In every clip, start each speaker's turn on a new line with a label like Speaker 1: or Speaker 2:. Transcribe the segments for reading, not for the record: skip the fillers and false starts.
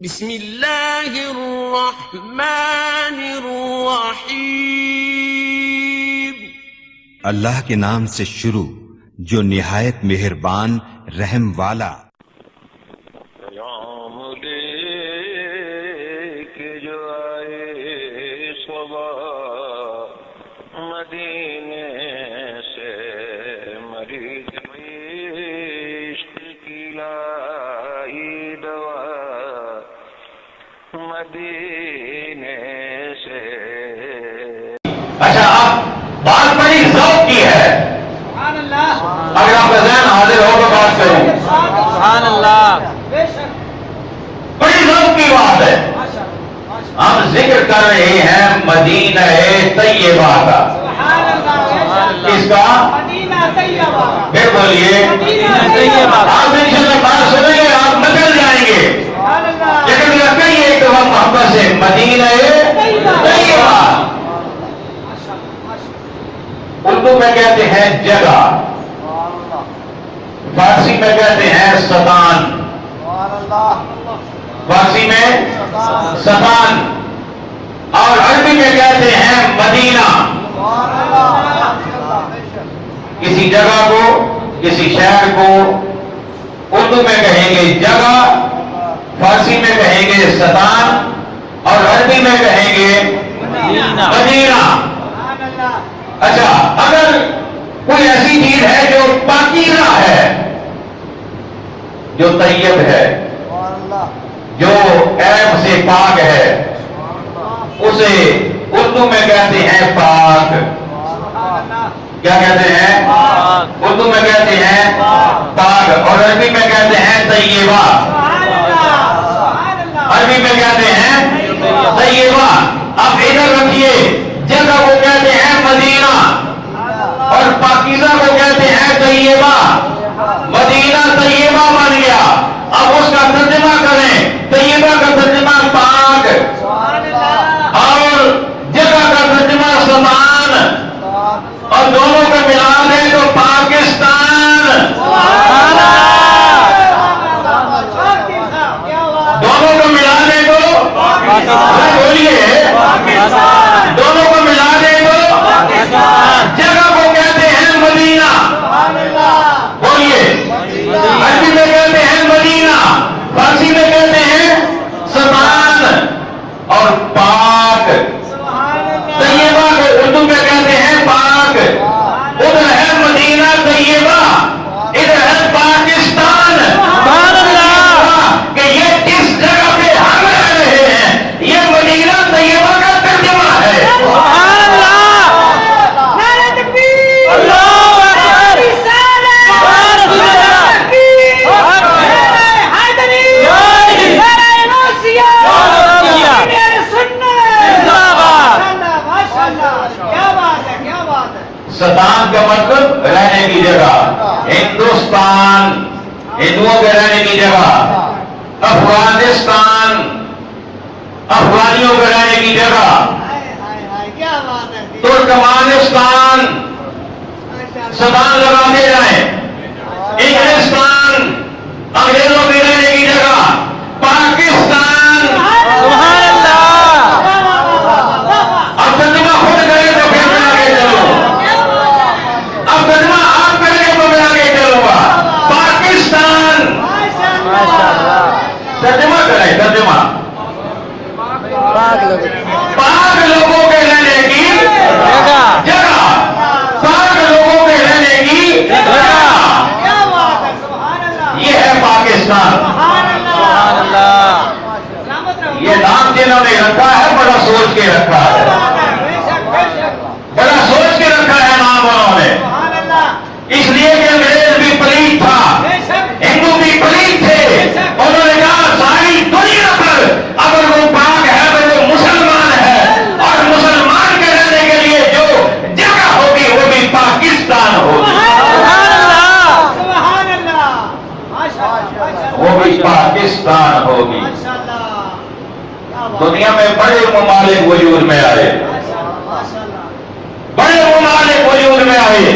Speaker 1: بسم اللہ الرحمن الرحیم۔
Speaker 2: اللہ کے نام سے شروع جو نہایت مہربان رحم والا۔
Speaker 3: پیام لے کے جو آئے صبح مدینے سے، مریض عشق کی لائی دوا مدینے سے۔
Speaker 4: اچھا، آپ بات بڑی ذوق کی ہے، اگر آپ کا ذہن حاضر ہو تو بات کروں۔
Speaker 5: سبحان اللہ،
Speaker 4: بڑی ذوق کی بات ہے۔ ہم ذکر کر رہے ہیں مدینہ طیبہ کا۔ کس کا؟ پھر بولیے۔ آپ انشاءاللہ بات سنیں گے، آپ مچل جائیں گے، لیکن کئی ایک دفعہ محبت سے مدینہ طیبہ۔ اردو میں کہتے ہیں جگہ، فارسی میں کہتے ہیں ستان، فارسی میں ستان، اور عربی میں کہتے ہیں مدینہ۔ کسی جگہ کو، کسی شہر کو اردو میں کہیں گے جگہ، فارسی میں کہیں گے ستان، اور عربی میں کہیں گے مدینہ۔ اچھا، اگر کوئی ایسی چیز ہے جو پاکیزہ ہے، جو طیب ہے، جو عیب سے پاک ہے، اسے اردو میں کہتے ہیں پاک۔ کیا کہتے ہیں؟ اردو میں کہتے ہیں پاک، اور عربی میں کہتے ہیں طیبہ۔ عربی میں کہتے ہیں طیبہ۔ اب ادھر رکھیے، جگہ کو کہتے ہیں مدینہ، اور پاکیزہ کو کہتے ہیں طیبہ۔ مدینہ طیبہ بن گیا، اب اس کا ترجمہ کریں۔ طیبہ کا ترجمہ پاک، اور جگہ کا ترجمہ ستان، اور دونوں کا ملا دیں تو پاکستان۔ دونوں کو ملا دیں تو بولیے، دونوں کو ملا دیں تو جگہ کو کہتے ہیں مدینہ، بولیے۔ عربی میں کہتے ہیں مدینہ، فارسی میں کہتے ہیں ستان، اور پاک۔ طیبہ کو اردو میں کہتے ہیں پاک۔ ادھر ہے مدینہ طیبہ، ادھر ہے پاکستان۔ کہ یہ کس جگہ پہ ہم رہ رہے ہیں، یہ مدینہ طیبہ کا ترجمہ ہے۔ ستان کا مطلب رہنے کی جگہ، ہندوستان ہندوؤں کے رہنے کی جگہ، افغانستان افغانیوں کے رہنے کی جگہ، ترکمانستان ستان لگاتے جائیں، انگلستان انگریزوں کے رہنے کی جگہ، پاکستان۔ اب ترجمہ خود کرے تو پھر میں آگے چلوں، اب ترجمہ آپ کریں تو میں آگے چلوں گا۔ پاکستان، ترجمہ کریں، ترجمہ۔ پاک لوگوں کے رہنے کی جگہ، پاک لوگوں کے رہنے کی جگہ، یہ ہے پاکستان۔ یہ نام جنہوں نے رکھا ہے بڑا سوچ کے رکھا ہے، بڑا سوچ کے رکھا ہے نام انہوں نے، اس لیے کہ انگریز بھی پلیت تھا، ہندو بھی پلیت تھے۔ انہوں نے کہا ساری دنیا پر اگر وہ پاک ہے تو وہ مسلمان ہے، اور مسلمان کے رہنے کے لیے جو جگہ ہوگی وہ بھی پاکستان ہوگی، وہ بھی پاکستان ہوگی۔ دنیا میں بڑے ممالک وجود میں آئے، بڑے ممالک وجود میں آئے،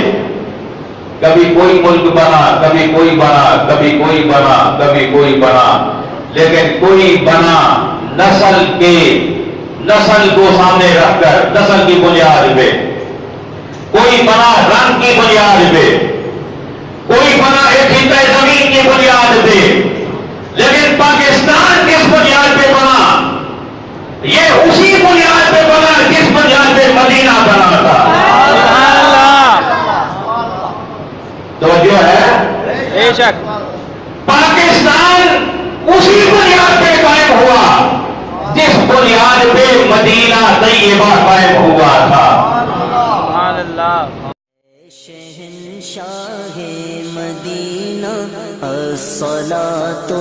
Speaker 4: کبھی کوئی ملک بنا، کبھی کوئی بنا، کبھی کوئی بنا، کبھی کوئی بنا، لیکن کوئی بنا نسل کو سامنے رکھ کر نسل کی بنیاد پہ، کوئی بنا رنگ کی بنیاد پہ، کوئی بنا ایک خطہ زمین کی بنیاد پہ، لیکن پاکستان کس بنیاد پہ بنا؟ یہ اسی بنیاد پہ بنا جس بنیاد پہ مدینہ بنا تھا۔ توجہ ہے؟
Speaker 5: بے شک۔
Speaker 4: پاکستان اسی بنیاد پہ قائم ہوا جس بنیاد پہ مدینہ طیبہ قائم ہوا تھا۔
Speaker 5: سبحان اللہ۔
Speaker 6: شہنشاہ مدینہ الصلاۃ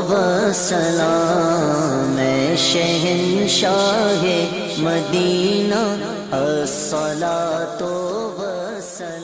Speaker 6: والسلام، شہنشاہ مدینہ الصلاۃ والسلام۔